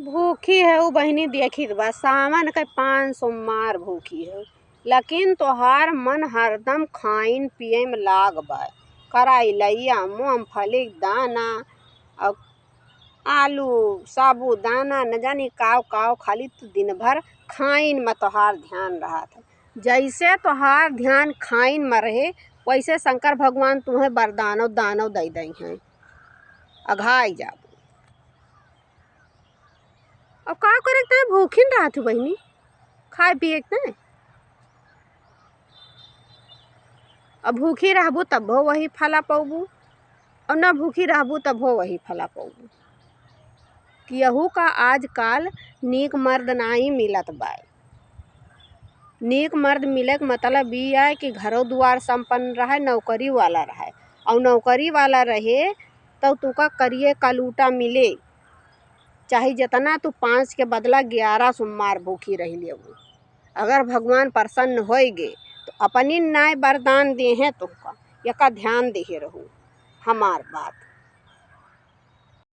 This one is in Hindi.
भूखी है वो बहनी देखी बा सावन के 5 सोमवार भूखी है, लेकिन तोहार मन हरदम खाइन पिए में लाग बा। कराइलैया मूंगफली के दाना और आलू साबूदाना न जानी काव काव खाली तू दिन भर खाइन में तोहार ध्यान रहत है। जैसे तोहार ध्यान खाइन में रहे वैसे शंकर भगवान तुम्हें वरदानो दानो दे दई हैं। अघाई जाबू अब का करे ते भूखिन रहत हो बहनी, खाए पिए के अब भूखी रहबू तब हो वही फला पौबू और न भूखी रहबू तब हो वही फला पौबू। केहू का आजकल नीक मर्द नहीं मिलत बा। नीक मर्द मिले के मतलब ई है कि घरों दुआर संपन्न रहे, नौकरी वाला रहे और नौकरी वाला रहे तो तुका करिए कलूटा मिले, चाहे जितना तू 5 के बदला 11 सोमवार भूखी रही लेबू। अगर भगवान प्रसन्न होएगे तो अपनी नाय वरदान दे हैं तुमका, यका ध्यान दे रहू हमार बात।